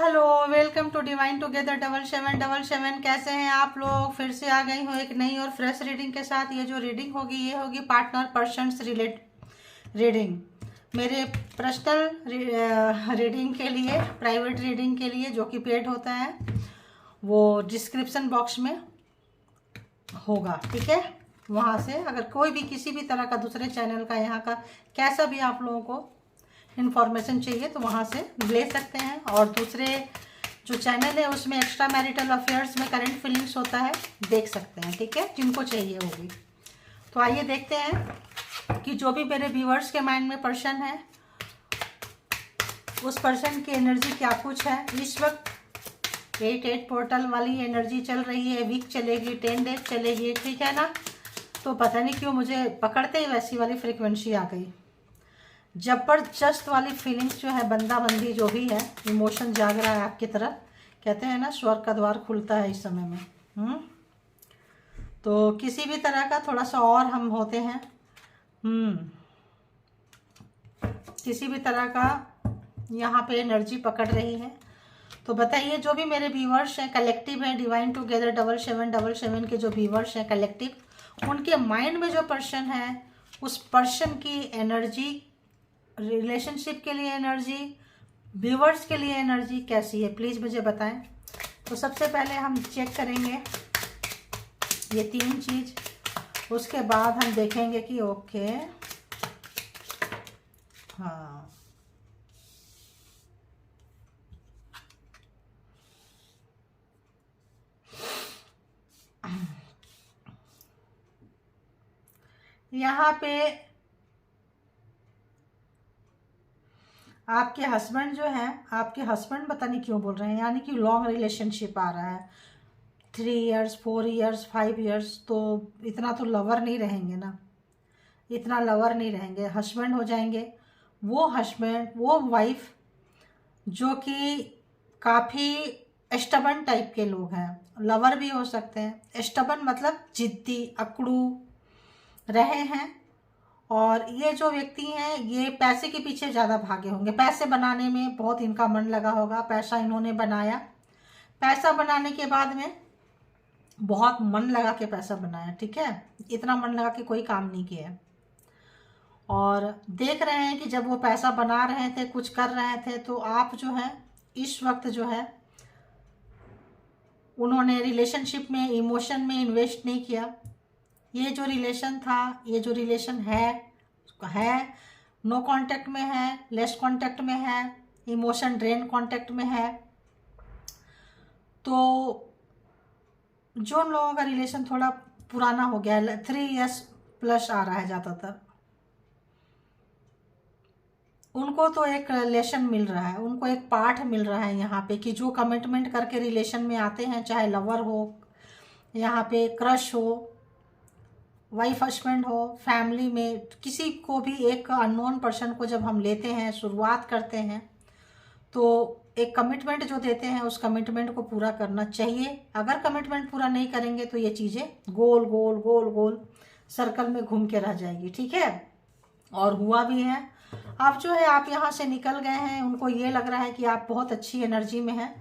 Hello, welcome to divine together 7777। कैसे हैं आप लोग? फिर से आ गई हूँ एक नई और फ्रेश रीडिंग के साथ। ये जो रीडिंग होगी ये होगी पार्टनर पर्सन्स रिलेट रीडिंग। मेरे पर्सनल रीडिंग के लिए, प्राइवेट रीडिंग के लिए जो कि पेड होता है वो डिस्क्रिप्शन बॉक्स में होगा, ठीक है। वहाँ से अगर कोई भी किसी भी तरह का दूसरे चैनल का, यहाँ का कैसा भी आप लोगों को इन्फॉर्मेशन चाहिए तो वहाँ से ले सकते हैं। और दूसरे जो चैनल है उसमें एक्स्ट्रा मैरिटल अफेयर्स में करंट फीलिंग्स होता है, देख सकते हैं, ठीक है, जिनको चाहिए होगी। तो आइए देखते हैं कि जो भी मेरे व्यूअर्स के माइंड में पर्सन है उस पर्सन की एनर्जी क्या कुछ है इस वक्त। 8 पोर्टल वाली एनर्जी चल रही है, वीक चलेगी, 10 डेज चलेगी, ठीक है ना। तो पता नहीं क्यों मुझे पकड़ते ही वैसी वाली फ्रिक्वेंसी आ गई, जबरदस्त वाली फीलिंग्स जो है, बंदा बंदी जो भी है, इमोशन जाग रहा है आपकी तरफ। कहते हैं ना स्वर्ग का द्वार खुलता है इस समय में। तो किसी भी तरह का थोड़ा सा और हम होते हैं, किसी भी तरह का यहाँ पे एनर्जी पकड़ रही है। तो बताइए जो भी मेरे व्यूअर्स हैं, कलेक्टिव है डिवाइन टुगेदर 7777 के जो व्यूअर्स हैं कलेक्टिव, उनके माइंड में जो पर्सन है उस पर्सन की एनर्जी, रिलेशनशिप के लिए एनर्जी, व्यूअर्स के लिए एनर्जी कैसी है, प्लीज़ मुझे बताएं। तो सबसे पहले हम चेक करेंगे ये 3 चीज़, उसके बाद हम देखेंगे कि ओके, हाँ, यहाँ पे आपके हस्बैंड जो है, आपके हस्बैंड पता नहीं क्यों बोल रहे हैं, यानी कि लॉन्ग रिलेशनशिप आ रहा है, 3 इयर्स 4 इयर्स 5 इयर्स। तो इतना तो लवर नहीं रहेंगे ना, इतना लवर नहीं रहेंगे, हस्बैंड हो जाएंगे। वो हस्बैंड, वो वाइफ जो कि काफ़ी स्टबन टाइप के लोग हैं, लवर भी हो सकते हैं। स्टबन मतलब जिद्दी, अकड़ू रहे हैं। और ये जो व्यक्ति हैं ये पैसे के पीछे ज़्यादा भागे होंगे, पैसे बनाने में बहुत इनका मन लगा होगा। पैसा इन्होंने बनाया, पैसा बनाने के बाद में बहुत मन लगा के पैसा बनाया, ठीक है, इतना मन लगा के कोई काम नहीं किया। और देख रहे हैं कि जब वो पैसा बना रहे थे, कुछ कर रहे थे, तो आप जो है इस वक्त जो है उन्होंने रिलेशनशिप में, इमोशन में इन्वेस्ट नहीं किया। ये जो रिलेशन था, ये जो रिलेशन है नो कांटेक्ट में है, लेस कांटेक्ट में है, इमोशन ड्रेन कांटेक्ट में है। तो जो लोगों का रिलेशन थोड़ा पुराना हो गया है, 3 इयर्स प्लस आ रहा है ज़्यादातर, उनको तो एक लेसन मिल रहा है, उनको एक पाठ मिल रहा है यहाँ पे कि जो कमिटमेंट करके रिलेशन में आते हैं, चाहे लवर हो, यहाँ पे क्रश हो, वाइफ हस्बैंड हो, फैमिली में किसी को भी, एक अननोन पर्सन को जब हम लेते हैं, शुरुआत करते हैं, तो एक कमिटमेंट जो देते हैं उस कमिटमेंट को पूरा करना चाहिए। अगर कमिटमेंट पूरा नहीं करेंगे तो ये चीज़ें गोल गोल गोल गोल सर्कल में घूम के रह जाएगी, ठीक है। और हुआ भी है। अब जो है आप यहाँ से निकल गए हैं, उनको ये लग रहा है कि आप बहुत अच्छी एनर्जी में हैं,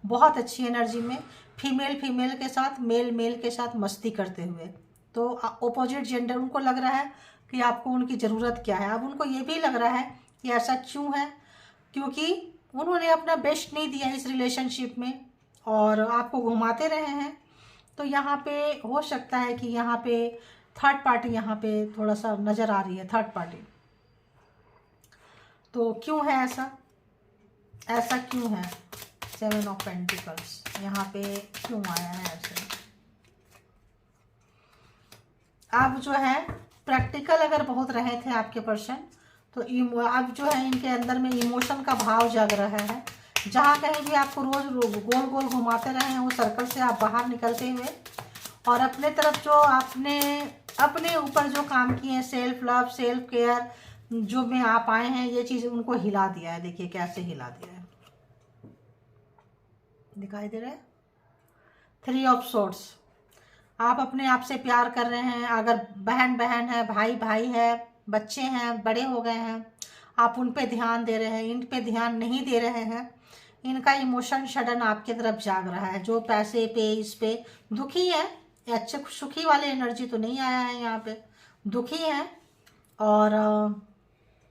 बहुत अच्छी एनर्जी में, फीमेल के साथ, मेल के साथ मस्ती करते हुए। तो अपोजिट जेंडर, उनको लग रहा है कि आपको उनकी ज़रूरत क्या है। अब उनको ये भी लग रहा है कि ऐसा क्यों है, क्योंकि उन्होंने अपना बेस्ट नहीं दिया इस रिलेशनशिप में और आपको घुमाते रहे हैं। तो यहाँ पे हो सकता है कि यहाँ पे थर्ड पार्टी यहाँ पे थोड़ा सा नज़र आ रही है, थर्ड पार्टी। तो क्यों है ऐसा, ऐसा क्यों है? 7 ऑफ पेंटिकल्स यहाँ पे क्यों आया है ऐसे? अब जो है प्रैक्टिकल अगर बहुत रहे थे आपके पर्सन, तो अब जो है इनके अंदर में इमोशन का भाव जग रहा है। जहाँ कहीं भी आपको रोज गोल गोल घुमाते रहे हैं, वो सर्कल से आप बाहर निकलते हुए और अपने तरफ जो आपने अपने ऊपर जो काम किए हैं, सेल्फ लव, सेल्फ केयर जो में आप आए हैं, ये चीज़ उनको हिला दिया है। देखिए कैसे हिला दिया है, दिखाई दे रहा है। 3 ऑफ सोर्ड्स, आप अपने आप से प्यार कर रहे हैं। अगर बहन है, भाई है, बच्चे हैं, बड़े हो गए हैं, आप उन पे ध्यान दे रहे हैं, इन पे ध्यान नहीं दे रहे हैं। इनका इमोशन सडन आपके तरफ जाग रहा है। जो पैसे पे इस पे दुखी है, अच्छे सुखी वाले एनर्जी तो नहीं आया है यहाँ पे, दुखी है और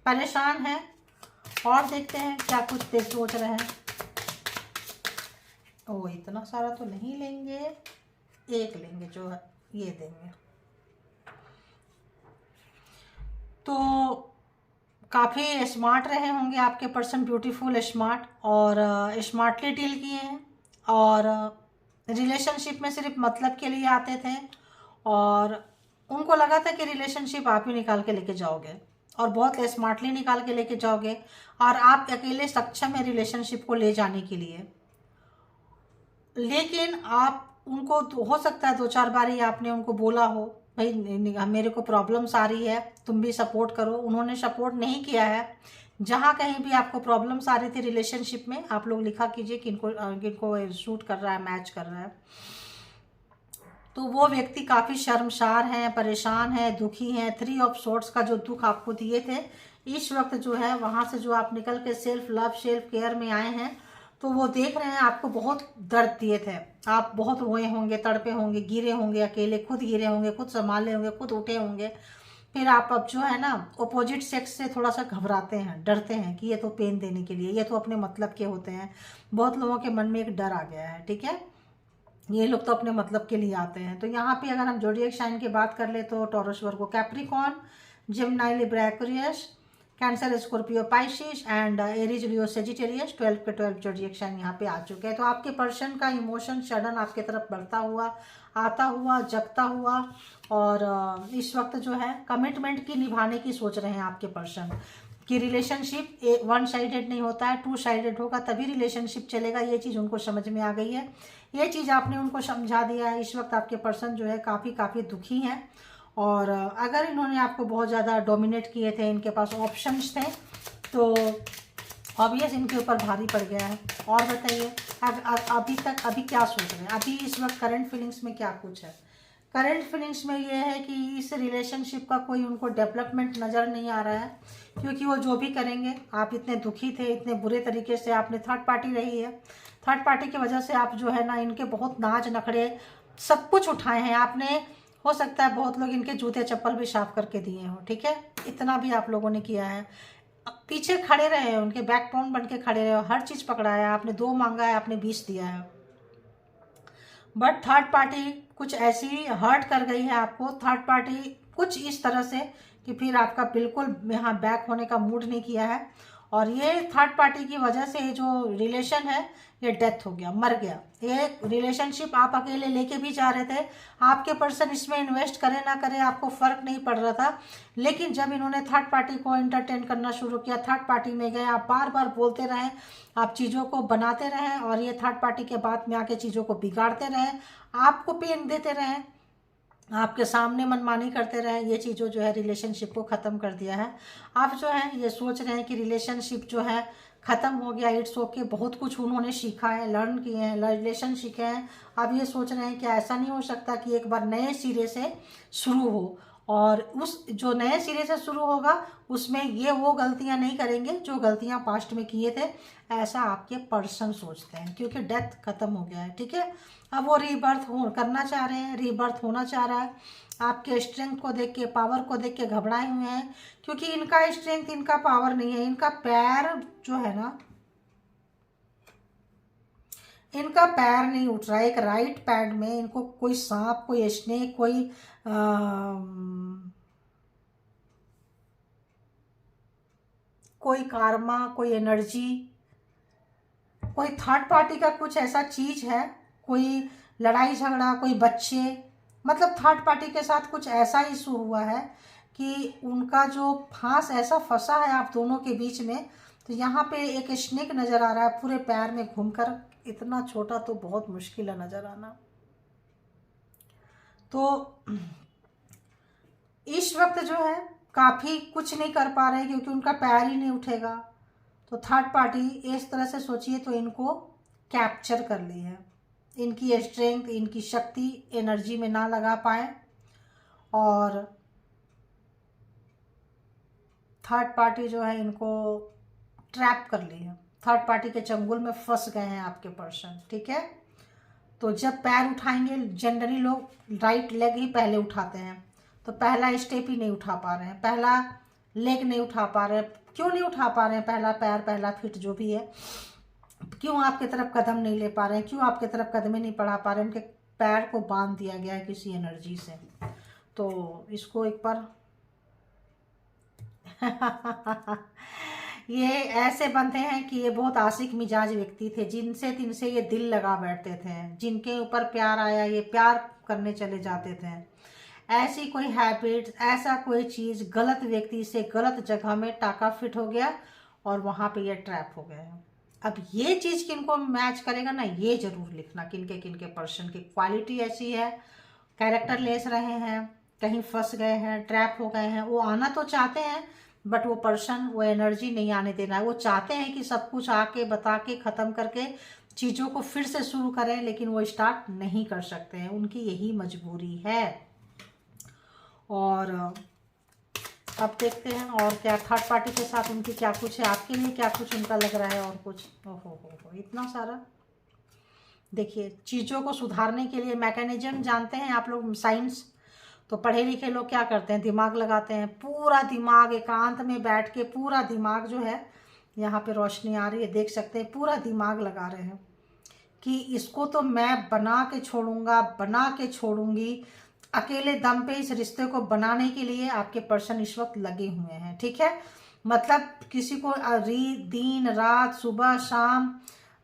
परेशान है। और देखते हैं क्या कुछ ते सोच रहे हैं। ओ इतना सारा तो नहीं लेंगे, एक लेंगे जो है ये देंगे। तो काफ़ी स्मार्ट रहे होंगे आपके पर्सन, ब्यूटीफुल स्मार्ट, और स्मार्टली डील किए हैं, और रिलेशनशिप में सिर्फ मतलब के लिए आते थे, और उनको लगा था कि रिलेशनशिप आप ही निकाल के लेके जाओगे और बहुत स्मार्टली निकाल के लेके जाओगे, और आप अकेले सक्षम है रिलेशनशिप को ले जाने के लिए। लेकिन आप उनको हो सकता है 2-4 बार ही आपने उनको बोला हो भाई मेरे को प्रॉब्लम्स आ रही है, तुम भी सपोर्ट करो। उन्होंने सपोर्ट नहीं किया है। जहाँ कहीं भी आपको प्रॉब्लम्स आ रही थी रिलेशनशिप में, आप लोग लिखा कीजिए कि इनको सूट कर रहा है, मैच कर रहा है। तो वो व्यक्ति काफ़ी शर्मसार हैं, परेशान है, दुखी हैं। 3 ऑफ सोर्ट्स का जो दुख आपको दिए थे, इस वक्त जो है वहाँ से जो आप निकल के सेल्फ लव, सेल्फ केयर में आए हैं, तो वो देख रहे हैं आपको बहुत दर्द दिए थे। आप बहुत रोए होंगे, तड़पे होंगे, गिरे होंगे, अकेले खुद गिरे होंगे, खुद संभाले होंगे, खुद उठे होंगे। फिर आप अब जो है ना अपोजिट सेक्स से थोड़ा सा घबराते हैं, डरते हैं कि ये तो पेन देने के लिए, ये तो अपने मतलब के होते हैं। बहुत लोगों के मन में एक डर आ गया है, ठीक है, ये लोग तो अपने मतलब के लिए आते हैं। तो यहाँ पे अगर हम ज़ोडिएक साइन की बात कर ले तो taurus, Virgo, Capricorn, Gemini, Libra, Aquarius, cancer, Scorpio, Pisces and Aries, Leo, Sagittarius, 12 के 12 ज़ोडिएक साइन यहाँ पे आ चुके हैं। तो आपके पर्सन का इमोशन सडन आपके तरफ बढ़ता हुआ, आता हुआ, जगता हुआ, और इस वक्त जो है कमिटमेंट की निभाने की सोच रहे हैं आपके पर्सन कि रिलेशनशिप 1 साइडेड नहीं होता है, 2 साइडेड होगा तभी रिलेशनशिप चलेगा। ये चीज़ उनको समझ में आ गई है, ये चीज़ आपने उनको समझा दिया है। इस वक्त आपके पर्सन जो है काफ़ी दुखी हैं, और अगर इन्होंने आपको बहुत ज़्यादा डोमिनेट किए थे, इनके पास ऑप्शंस थे, तो ऑब्वियस इनके ऊपर भारी पड़ गया है। और बताइए अभी क्या सोच रहे हैं, अभी इस वक्त करंट फीलिंग्स में क्या कुछ है। करंट फीलिंग्स में ये है कि इस रिलेशनशिप का कोई उनको डेवलपमेंट नज़र नहीं आ रहा है, क्योंकि वो जो भी करेंगे, आप इतने दुखी थे, इतने बुरे तरीके से आपने थर्ड पार्टी रही है, थर्ड पार्टी की वजह से आप जो है ना इनके बहुत नाच नखड़े सब कुछ उठाए हैं आपने। हो सकता है बहुत लोग इनके जूते चप्पल भी साफ करके दिए हों, ठीक है, इतना भी आप लोगों ने किया है। पीछे खड़े रहे हैं, उनके बैकबोन बन के खड़े रहे, हर चीज़ पकड़ाया आपने, 2 मांगा है आपने 20 दिया है। बट थर्ड पार्टी कुछ ऐसी हर्ट कर गई है आपको, थर्ड पार्टी कुछ इस तरह से कि फिर आपका बिल्कुल यहाँ बैक होने का मूड नहीं किया है, और ये थर्ड पार्टी की वजह से जो रिलेशन है ये डेथ हो गया, मर गया। ये रिलेशनशिप आप अकेले लेके भी जा रहे थे, आपके पर्सन इसमें इन्वेस्ट करे ना करे आपको फ़र्क नहीं पड़ रहा था, लेकिन जब इन्होंने थर्ड पार्टी को एंटरटेन करना शुरू किया, थर्ड पार्टी में गए, आप बार बार बोलते रहें, आप चीज़ों को बनाते रहें, और ये थर्ड पार्टी के बाद में आके चीज़ों को बिगाड़ते रहें, आपको पेन देते रहें, आपके सामने मनमानी करते रहे, ये चीज़ों जो है रिलेशनशिप को ख़त्म कर दिया है। आप जो है ये सोच रहे हैं कि रिलेशनशिप जो है ख़त्म हो गया, इट्स ओके, बहुत कुछ उन्होंने सीखा है, लर्न किए हैं, रिलेशन सीखे हैं। अब ये सोच रहे हैं कि ऐसा नहीं हो सकता कि एक बार नए सिरे से शुरू हो, और उस जो नए सिरे से शुरू होगा उसमें ये वो गलतियां नहीं करेंगे जो गलतियां पास्ट में किए थे, ऐसा आपके पर्सन सोचते हैं, क्योंकि डेथ खत्म हो गया है, ठीक है। अब वो रीबर्थ करना चाह रहे हैं, रीबर्थ होना चाह रहा है। आपके स्ट्रेंथ को देख के, पावर को देख के घबराए हुए हैं, क्योंकि इनका स्ट्रेंथ, इनका पावर नहीं है, इनका पैर जो है ना, इनका पैर नहीं उठ रहा है। एक राइट पैड में इनको कोई सांप, कोई स्नेक, कोई कार्मा, कोई एनर्जी, कोई थर्ड पार्टी का कुछ ऐसा चीज है, कोई लड़ाई झगड़ा, कोई बच्चे, मतलब थर्ड पार्टी के साथ कुछ ऐसा इशू हुआ है कि उनका जो फांस ऐसा फंसा है आप दोनों के बीच में। तो यहाँ पे एक स्नेक नज़र आ रहा है पूरे पैर में घूमकर, इतना छोटा तो बहुत मुश्किल है नज़र आना। तो इस वक्त जो है काफ़ी कुछ नहीं कर पा रहे क्योंकि उनका पैर ही नहीं उठेगा। तो थर्ड पार्टी इस तरह से सोचिए तो इनको कैप्चर कर ली है, इनकी स्ट्रेंथ, इनकी शक्ति एनर्जी में ना लगा पाए, और थर्ड पार्टी जो है इनको ट्रैप कर ली है। थर्ड पार्टी के चंगुल में फंस गए हैं आपके पर्सन, ठीक है। तो जब पैर उठाएंगे, जनरली लोग राइट लेग ही पहले उठाते हैं, तो पहला स्टेप ही नहीं उठा पा रहे हैं, पहला लेग नहीं उठा पा रहे हैं। क्यों नहीं उठा पा रहे हैं पहला पैर, पहला फीट जो भी है, क्यों आपके तरफ कदम नहीं ले पा रहे हैं, क्यों आपके तरफ कदम ही नहीं बढ़ा पा रहे हैं? उनके पैर को बांध दिया गया है किसी एनर्जी से। तो इसको एक बार ये ऐसे बनते हैं कि ये बहुत आशिक मिजाज व्यक्ति थे, जिनसे तिनसे ये दिल लगा बैठते थे, जिनके ऊपर प्यार आया ये प्यार करने चले जाते थे। ऐसी कोई हैबिट, ऐसा कोई चीज़ गलत व्यक्ति से गलत जगह में टाका फिट हो गया और वहाँ पे ये ट्रैप हो गए हैं। अब ये चीज़ किनको मैच करेगा ना, ये जरूर लिखना, किनके पर्सन की क्वालिटी ऐसी है, कैरेक्टर लेस रहे हैं, कहीं फंस गए हैं, ट्रैप हो गए हैं। वो आना तो चाहते हैं बट वो पर्सन, वो एनर्जी नहीं आने देना है। वो चाहते हैं कि सब कुछ आके बता के ख़त्म करके चीज़ों को फिर से शुरू करें, लेकिन वो स्टार्ट नहीं कर सकते हैं, उनकी यही मजबूरी है। और अब देखते हैं और क्या थर्ड पार्टी के साथ उनकी क्या कुछ है, आपके लिए क्या कुछ उनका लग रहा है और कुछ। ओहो हो इतना सारा। देखिए, चीज़ों को सुधारने के लिए मैकेनिज्म जानते हैं आप लोग, साइंस तो पढ़े लिखे लोग क्या करते हैं, दिमाग लगाते हैं, पूरा दिमाग एकांत में बैठ के पूरा दिमाग जो है, यहाँ पे रोशनी आ रही है देख सकते हैं, पूरा दिमाग लगा रहे हैं कि इसको तो मैं बना के छोड़ूंगा, बना के छोड़ूंगी। अकेले दम पे इस रिश्ते को बनाने के लिए आपके पर्सन इस वक्त लगे हुए हैं, ठीक है। मतलब किसी को दिन रात सुबह शाम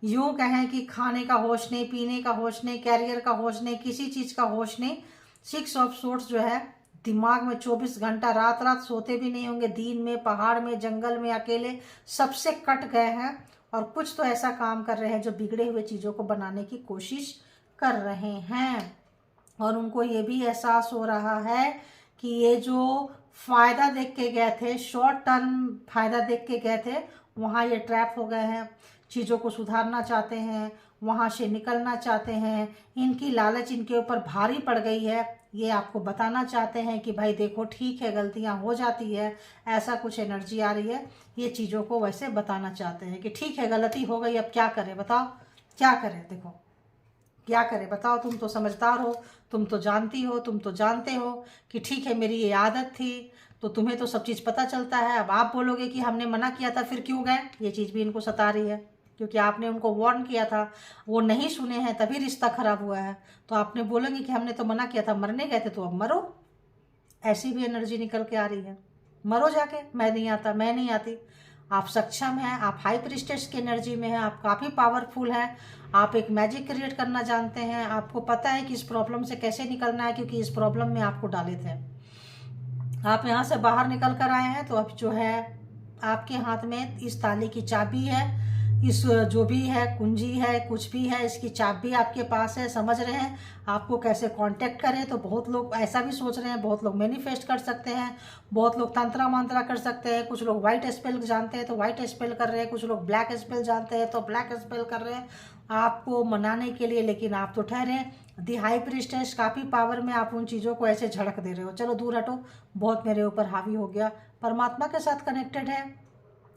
यूं कहें कि खाने का होश नहीं, पीने का होश नहीं, कैरियर का होश नहीं, किसी चीज़ का होश नहीं। 6 ऑफ सोर्स जो है दिमाग में 24 घंटा, रात रात सोते भी नहीं होंगे, दिन में पहाड़ में जंगल में अकेले सबसे कट गए हैं और कुछ तो ऐसा काम कर रहे हैं जो बिगड़े हुए चीज़ों को बनाने की कोशिश कर रहे हैं। और उनको ये भी एहसास हो रहा है कि ये जो फ़ायदा देख के गए थे, शॉर्ट टर्म फ़ायदा देख के गए थे, वहाँ ये ट्रैप हो गए हैं। चीज़ों को सुधारना चाहते हैं, वहाँ से निकलना चाहते हैं, इनकी लालच इनके ऊपर भारी पड़ गई है। ये आपको बताना चाहते हैं कि भाई देखो ठीक है, गलतियाँ हो जाती है, ऐसा कुछ एनर्जी आ रही है। ये चीज़ों को वैसे बताना चाहते हैं कि ठीक है, गलती हो गई, अब क्या करें बताओ, क्या करें, देखो क्या करें बताओ। तुम तो समझदार हो, तुम तो जानती हो, तुम तो जानते हो कि ठीक है मेरी ये आदत थी, तो तुम्हें तो सब चीज़ पता चलता है। अब आप बोलोगे कि हमने मना किया था फिर क्यों गए, ये चीज़ भी इनको सता रही है, क्योंकि आपने उनको वार्न किया था, वो नहीं सुने हैं, तभी रिश्ता खराब हुआ है। तो आपने बोलेंगे कि हमने तो मना किया था, मरने गए थे तो अब मरो। ऐसी भी एनर्जी निकल के आ रही है, मरो जाके, मैं नहीं आता, मैं नहीं आती। आप सक्षम हैं, आप हाई प्रिस्टेस की एनर्जी में हैं, आप काफ़ी पावरफुल हैं, आप एक मैजिक क्रिएट करना जानते हैं, आपको पता है कि इस प्रॉब्लम से कैसे निकलना है, क्योंकि इस प्रॉब्लम में आपको डाले थे। आप यहाँ से बाहर निकल कर आए हैं, तो अब जो है आपके हाथ में इस ताले की चाबी है, इस जो भी है कुंजी है, कुछ भी है, इसकी चाबी आपके पास है। समझ रहे हैं आपको कैसे कांटेक्ट करें। तो बहुत लोग ऐसा भी सोच रहे हैं, बहुत लोग मैनिफेस्ट कर सकते हैं, बहुत लोग तंत्रा मंत्रा कर सकते हैं, कुछ लोग वाइट स्पेल जानते हैं तो वाइट स्पेल कर रहे हैं, कुछ लोग ब्लैक स्पेल जानते हैं तो ब्लैक स्पेल कर रहे हैं आपको मनाने के लिए। लेकिन आप तो ठहरे दी हाई प्रिस्टेस, काफ़ी पावर में, आप उन चीज़ों को ऐसे झड़क दे रहे हो। चलो दूर हटो, बहुत मेरे ऊपर हावी हो गया। परमात्मा के साथ कनेक्टेड है।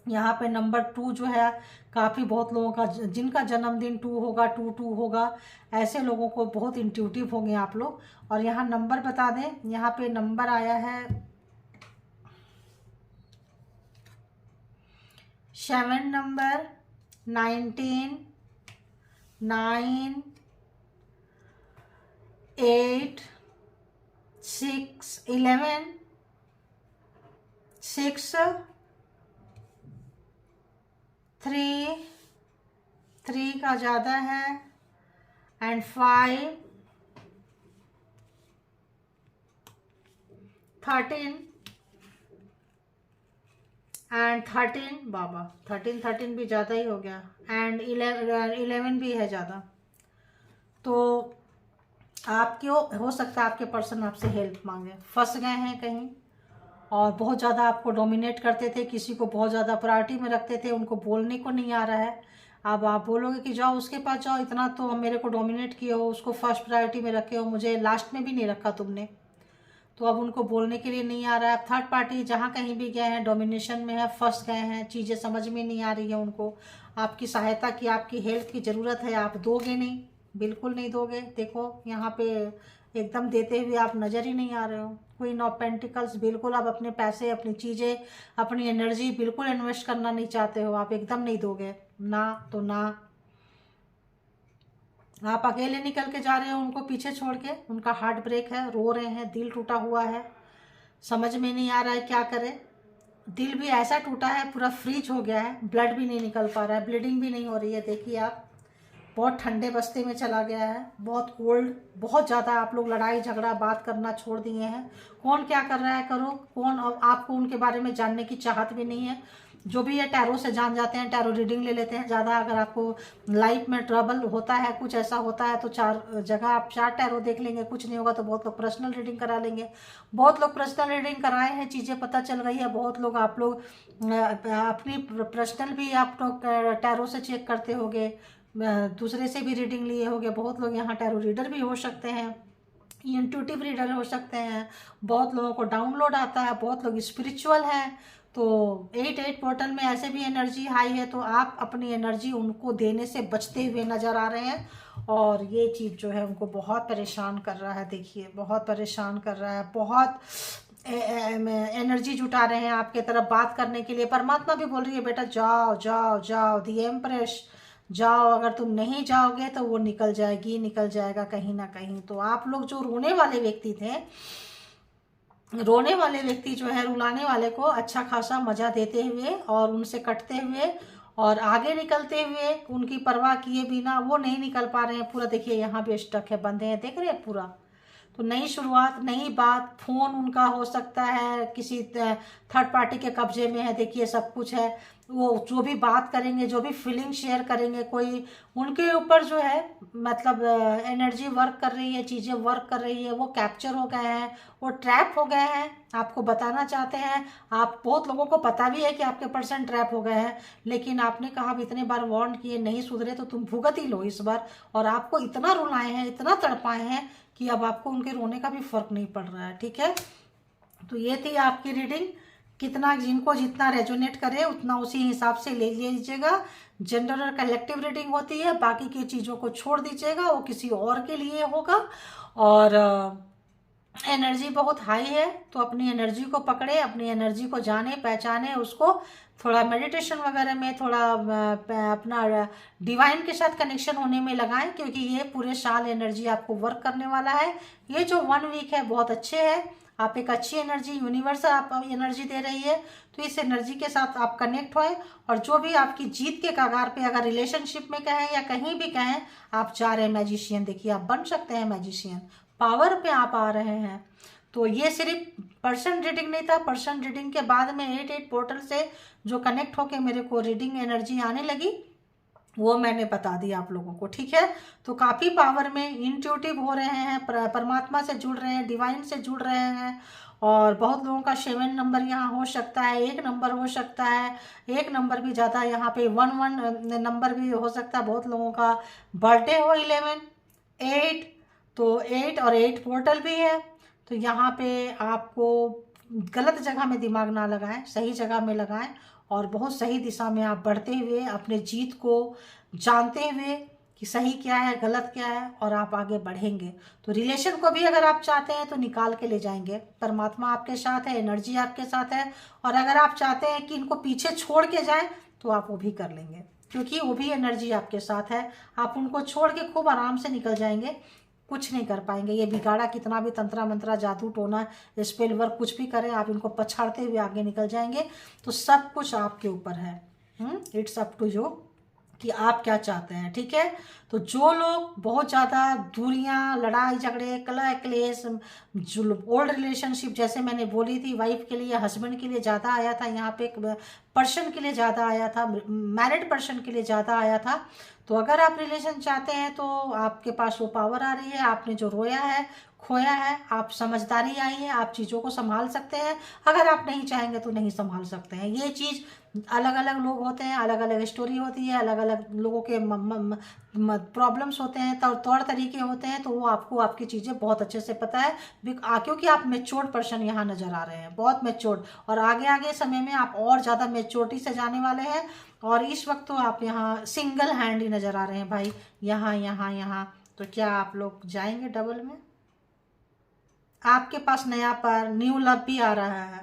यहाँ पे नंबर 2 जो है, काफ़ी बहुत लोगों का जिनका जन्मदिन 2 होगा, 2 होगा, ऐसे लोगों को बहुत इंट्यूटिव होंगे आप लोग। और यहाँ नंबर बता दें, यहाँ पे नंबर आया है 7 नंबर, 19, 9, 8, 6, 11, 6, 3 का ज़्यादा है, एंड 5, 13 एंड 13, बाबा 13 भी ज़्यादा ही हो गया, एंड 11 भी है ज़्यादा। तो आपके हो सकता है आपके पर्सन आपसे हेल्प मांगे, फंस गए हैं कहीं और बहुत ज़्यादा आपको डोमिनेट करते थे, किसी को बहुत ज़्यादा प्रायोरिटी में रखते थे, उनको बोलने को नहीं आ रहा है। अब आप बोलोगे कि जाओ उसके पास जाओ, इतना तो मेरे को डोमिनेट किए हो, उसको फर्स्ट प्रायोरिटी में रखे हो, मुझे लास्ट में भी नहीं रखा तुमने। तो अब उनको बोलने के लिए नहीं आ रहा है। थर्ड पार्टी जहाँ कहीं भी गए हैं डोमिनेशन में है, फंस गए हैं, चीज़ें समझ में नहीं आ रही है उनको, आपकी सहायता की, आपकी हेल्प की ज़रूरत है, आप दोगे नहीं, बिल्कुल नहीं दोगे। देखो यहाँ पे एकदम देते हुए आप नज़र ही नहीं आ रहे हो। क्वीन ऑफ पेंटिकल्स, बिल्कुल आप अपने पैसे, अपनी चीज़ें, अपनी एनर्जी बिल्कुल इन्वेस्ट करना नहीं चाहते हो, आप एकदम नहीं दोगे, ना तो ना। आप अकेले निकल के जा रहे हो उनको पीछे छोड़ के, उनका हार्ट ब्रेक है, रो रहे हैं, दिल टूटा हुआ है, समझ में नहीं आ रहा है क्या करें। दिल भी ऐसा टूटा है, पूरा फ्रीज हो गया है, ब्लड भी नहीं निकल पा रहा है, ब्लीडिंग भी नहीं हो रही है। देखिए आप, बहुत ठंडे बस्ते में चला गया है, बहुत कोल्ड, बहुत ज़्यादा आप लोग लड़ाई झगड़ा बात करना छोड़ दिए हैं। कौन क्या कर रहा है करो, कौन आपको उनके बारे में जानने की चाहत भी नहीं है। जो भी है टैरो से जान जाते हैं, टैरो रीडिंग ले लेते हैं ज़्यादा। अगर आपको लाइफ में ट्रबल होता है, कुछ ऐसा होता है, तो 4 जगह आप 4 टैरो देख लेंगे, कुछ नहीं होगा तो बहुत लोग पर्सनल रीडिंग करा लेंगे। बहुत लोग पर्सनल रीडिंग कराए हैं, चीज़ें पता चल गई है। बहुत लोग आप लोग अपनी पर्सनल भी आप लोग टैरो से चेक करते होगे, दूसरे से भी रीडिंग लिए होगे। बहुत लोग यहाँ टैरो रीडर भी हो सकते हैं, इंट्यूटिव रीडर हो सकते हैं, बहुत लोगों को डाउनलोड आता है, बहुत लोग स्पिरिचुअल हैं। तो 8 पोर्टल में ऐसे भी एनर्जी हाई है, तो आप अपनी एनर्जी उनको देने से बचते हुए नज़र आ रहे हैं। और ये चीज़ जो है उनको बहुत परेशान कर रहा है। देखिए बहुत परेशान कर रहा है, बहुत एनर्जी जुटा रहे हैं आपके तरफ बात करने के लिए। परमात्मा भी बोल रही है बेटा जाओ जाओ जाओ, दी एम्प्रेस जाओ, अगर तुम नहीं जाओगे तो वो निकल जाएगी, निकल जाएगा कहीं ना कहीं। तो आप लोग जो रोने वाले व्यक्ति थे, रोने वाले व्यक्ति जो है, रुलाने वाले को अच्छा खासा मजा देते हुए और उनसे कटते हुए और आगे निकलते हुए, उनकी परवाह किए बिना वो नहीं निकल पा रहे हैं पूरा। देखिए यहाँ पे स्टक है, बंधे हैं, देख रहे हैं पूरा। तो नई शुरुआत, नई बात, फोन उनका हो सकता है किसी थर्ड पार्टी के कब्जे में है। देखिए सब कुछ है, वो जो भी बात करेंगे, जो भी फीलिंग शेयर करेंगे, कोई उनके ऊपर जो है मतलब एनर्जी वर्क कर रही है, चीज़ें वर्क कर रही है, वो कैप्चर हो गए हैं, वो ट्रैप हो गए हैं, आपको बताना चाहते हैं। आप बहुत लोगों को पता भी है कि आपके पर्सन ट्रैप हो गए हैं, लेकिन आपने कहा अब इतने बार वार्न किए नहीं सुधरे तो तुम भुगत ही लो इस बार। और आपको इतना रुलाए हैं, इतना तड़पाए हैं कि अब आपको उनके रोने का भी फर्क नहीं पड़ रहा है। ठीक है, तो ये थी आपकी रीडिंग। कितना जिनको जितना रेजोनेट करे उतना उसी हिसाब से ले लीजिएगा। जनरल और कलेक्टिव रीडिंग होती है, बाकी की चीज़ों को छोड़ दीजिएगा, वो किसी और के लिए होगा। और एनर्जी बहुत हाई है, तो अपनी एनर्जी को पकड़े, अपनी एनर्जी को जाने पहचाने, उसको थोड़ा मेडिटेशन वगैरह में, थोड़ा अपना डिवाइन के साथ कनेक्शन होने में लगाएं, क्योंकि ये पूरे साल एनर्जी आपको वर्क करने वाला है। ये जो 1 वीक है बहुत अच्छे है, आप एक अच्छी एनर्जी, यूनिवर्स आप एनर्जी दे रही है, तो इस एनर्जी के साथ आप कनेक्ट होए। और जो भी आपकी जीत के कगार पे, अगर रिलेशनशिप में कहें या कहीं भी कहें, आप जा रहे हैं मैजिशियन, देखिए आप बन सकते हैं मैजिशियन, पावर पे आप आ रहे हैं। तो ये सिर्फ पर्सन रीडिंग नहीं था, पर्सन रीडिंग के बाद में 8 पोर्टल से जो कनेक्ट होके मेरे को रीडिंग एनर्जी आने लगी, वो मैंने बता दिया आप लोगों को। ठीक है, तो काफ़ी पावर में इंट्यूटिव हो रहे हैं, परमात्मा से जुड़ रहे हैं, डिवाइन से जुड़ रहे हैं। और बहुत लोगों का 7 नंबर यहाँ हो सकता है, 1 नंबर हो सकता है, 1 नंबर भी ज़्यादा, यहाँ पे 1 नंबर भी हो सकता है। बहुत लोगों का बर्थडे हो 11, 8, तो 8 और 8 पोर्टल भी है। तो यहाँ पे आपको गलत जगह में दिमाग ना लगाएं, सही जगह में लगाएं, और बहुत सही दिशा में आप बढ़ते हुए अपने जीत को जानते हुए कि सही क्या है गलत क्या है, और आप आगे बढ़ेंगे। तो रिलेशन को भी अगर आप चाहते हैं तो निकाल के ले जाएंगे, परमात्मा आपके साथ है, एनर्जी आपके साथ है। और अगर आप चाहते हैं कि इनको पीछे छोड़ के जाएं तो आप वो भी कर लेंगे, क्योंकि वो भी एनर्जी आपके साथ है। आप उनको छोड़ के खूब आराम से निकल जाएंगे, कुछ नहीं कर पाएंगे। ये बिगाड़ा कितना भी तंत्रा मंत्रा जादू टोना स्पेल वर्क कुछ भी करें, आप इनको पछाड़ते हुए आगे निकल जाएंगे। तो सब कुछ आपके ऊपर है, इट्स अप टू यू कि आप क्या चाहते हैं। ठीक है, तो जो लोग बहुत ज़्यादा दूरियां, लड़ाई झगड़े, कलह क्लेश, जो ओल्ड रिलेशनशिप जैसे मैंने बोली थी, वाइफ के लिए हस्बैंड के लिए ज़्यादा आया था, यहाँ पे एक पर्सन के लिए ज़्यादा आया था, मैरिड पर्सन के लिए ज़्यादा आया था। तो अगर आप रिलेशन चाहते हैं तो आपके पास वो पावर आ रही है, आपने जो रोया है, खोया है, आप समझदारी आई है, आप चीज़ों को संभाल सकते हैं। अगर आप नहीं चाहेंगे तो नहीं संभाल सकते हैं। ये चीज़ अलग अलग लोग होते हैं, अलग अलग स्टोरी होती है, अलग अलग लोगों के प्रॉब्लम्स होते हैं, तौर तरीके होते हैं, तो वो आपको आपकी चीज़ें बहुत अच्छे से पता है। क्योंकि आप मेच्योर्ड पर्सन यहाँ नज़र आ रहे हैं, बहुत मेच्योर्ड, और आगे आगे समय में आप और ज़्यादा मेच्योरिटी से जाने वाले हैं। और इस वक्त तो आप यहाँ सिंगल हैंड ही नज़र आ रहे हैं भाई, यहाँ यहाँ यहाँ। तो क्या आप लोग जाएंगे डबल में? आपके पास नया पर न्यू लव भी आ रहा है,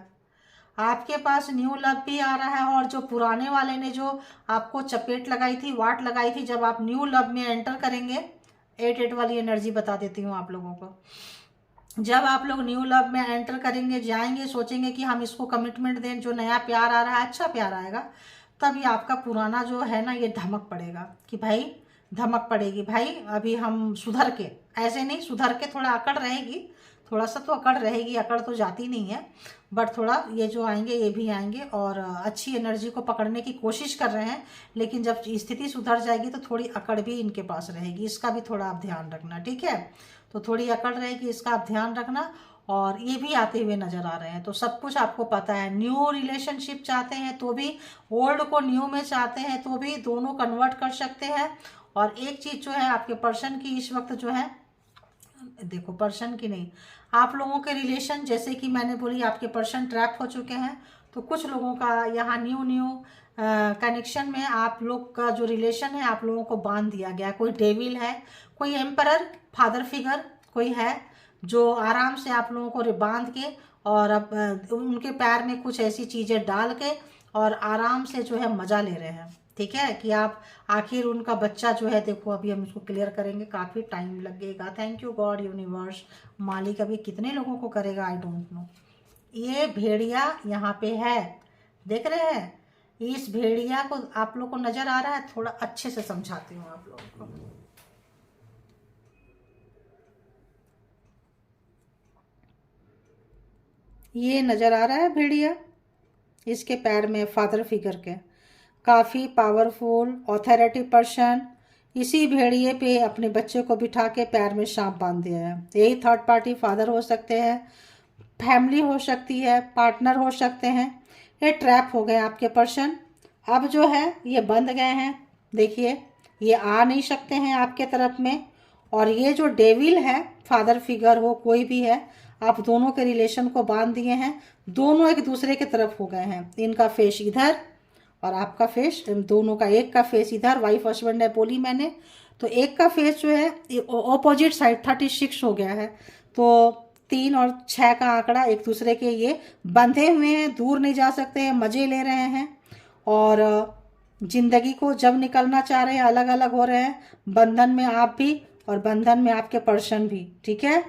आपके पास न्यू लव भी आ रहा है। और जो पुराने वाले ने जो आपको चपेट लगाई थी, वाट लगाई थी, जब आप न्यू लव में एंटर करेंगे, 8-8 वाली एनर्जी बता देती हूँ आप लोगों को। जब आप लोग न्यू लव में एंटर करेंगे, जाएंगे, सोचेंगे कि हम इसको कमिटमेंट दें, जो नया प्यार आ रहा है अच्छा प्यार आएगा, तभी आपका पुराना जो है ना, ये धमक पड़ेगा कि भाई, धमक पड़ेगी भाई, अभी हम सुधर के, ऐसे नहीं सुधर के, थोड़ा अकड़ रहेगी, थोड़ा सा तो अकड़ रहेगी, अकड़ तो जाती नहीं है, बट थोड़ा ये जो आएंगे ये भी आएंगे और अच्छी एनर्जी को पकड़ने की कोशिश कर रहे हैं। लेकिन जब स्थिति सुधर जाएगी तो थोड़ी अकड़ भी इनके पास रहेगी, इसका भी थोड़ा आप ध्यान रखना, ठीक है। तो थोड़ी अकड़ रहेगी, इसका आप ध्यान रखना। और ये भी आते हुए नज़र आ रहे हैं, तो सब कुछ आपको पता है। न्यू रिलेशनशिप चाहते हैं तो भी, ओल्ड को न्यू में चाहते हैं तो भी, दोनों कन्वर्ट कर सकते हैं। और एक चीज़ जो है आपके पर्सन की इस वक्त जो है, देखो पर्सन की नहीं, आप लोगों के रिलेशन, जैसे कि मैंने बोली आपके पर्सन ट्रैप हो चुके हैं, तो कुछ लोगों का यहाँ न्यू कनेक्शन में आप लोग का जो रिलेशन है, आप लोगों को बांध दिया गया। कोई डेविल है, कोई एम्परर, फादर फिगर कोई है, जो आराम से आप लोगों को बांध के और अब उनके पैर में कुछ ऐसी चीज़ें डाल के और आराम से जो है मज़ा ले रहे हैं, ठीक है। कि आप आखिर उनका बच्चा जो है, देखो अभी हम इसको क्लियर करेंगे, काफ़ी टाइम लगेगा। थैंक यू गॉड, यूनिवर्स, मालिक अभी कितने लोगों को करेगा आई डोंट नो। ये भेड़िया यहाँ पे है, देख रहे हैं, इस भेड़िया को आप लोग को नज़र आ रहा है, थोड़ा अच्छे से समझाती हूँ आप लोगों को। ये नज़र आ रहा है भेड़िया, इसके पैर में फादर फिगर के, काफ़ी पावरफुल ऑथोरिटी पर्सन, इसी भेड़िए पे अपने बच्चे को बिठा के पैर में सांप बांध दिया है। यही थर्ड पार्टी फादर हो सकते हैं, फैमिली हो सकती है, पार्टनर हो सकते हैं। ये ट्रैप हो गए आपके पर्सन, अब जो है ये बंद गए हैं। देखिए ये आ नहीं सकते हैं आपके तरफ में। और ये जो डेविल है, फादर फिगर हो कोई भी है, आप दोनों के रिलेशन को बांध दिए हैं, दोनों एक दूसरे के तरफ हो गए हैं। इनका फेस इधर और आपका फेस, दोनों का, एक का फेस इधर, वाइफ हस्बैंड है बोली मैंने, तो एक का फेस जो है ऑपोजिट साइड 36 हो गया है। तो 3 और 6 का आंकड़ा एक दूसरे के ये बंधे हुए हैं, दूर नहीं जा सकते हैं, मज़े ले रहे हैं। और जिंदगी को जब निकलना चाह रहे हैं, अलग अलग हो रहे हैं, बंधन में आप भी और बंधन में आपके पर्सन भी, ठीक है।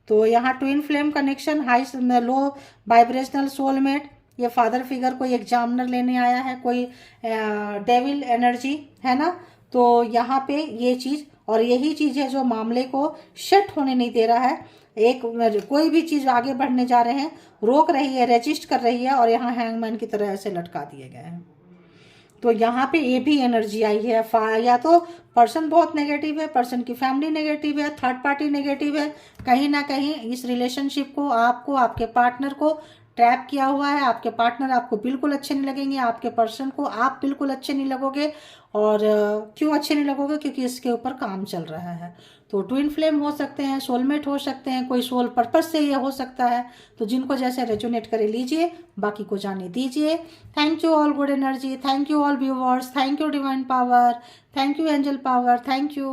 तो यहाँ twin flame connection, high low vibrational soulmate, ये फादर फिगर कोई एग्जामिनर लेने आया है, कोई डेविल एनर्जी है ना। तो यहाँ पे ये चीज़, और यही चीज़ है जो मामले को शट होने नहीं दे रहा है। एक कोई भी चीज़ आगे बढ़ने जा रहे हैं, रोक रही है, रेजिस्ट कर रही है, और यहाँ हैंगमैन की तरह ऐसे लटका दिए गए हैं। तो यहाँ पे ये भी एनर्जी आई है, या तो पर्सन बहुत नेगेटिव है, पर्सन की फैमिली नेगेटिव है, थर्ड पार्टी नेगेटिव है, कहीं ना कहीं इस रिलेशनशिप को, आपको, आपके पार्टनर को ट्रैप किया हुआ है। आपके पार्टनर आपको बिल्कुल अच्छे नहीं लगेंगे, आपके पर्सन को आप बिल्कुल अच्छे नहीं लगोगे। और क्यों अच्छे नहीं लगोगे? क्योंकि इसके ऊपर काम चल रहा है। तो ट्विन फ्लेम हो सकते हैं, सोलमेट हो सकते हैं, कोई सोल पर्पस से ये हो सकता है। तो जिनको जैसे रेजोनेट करे लीजिए, बाकी को जाने दीजिए। Thank you all good energy, thank you all viewers, thank you divine power, thank you angel power, thank you.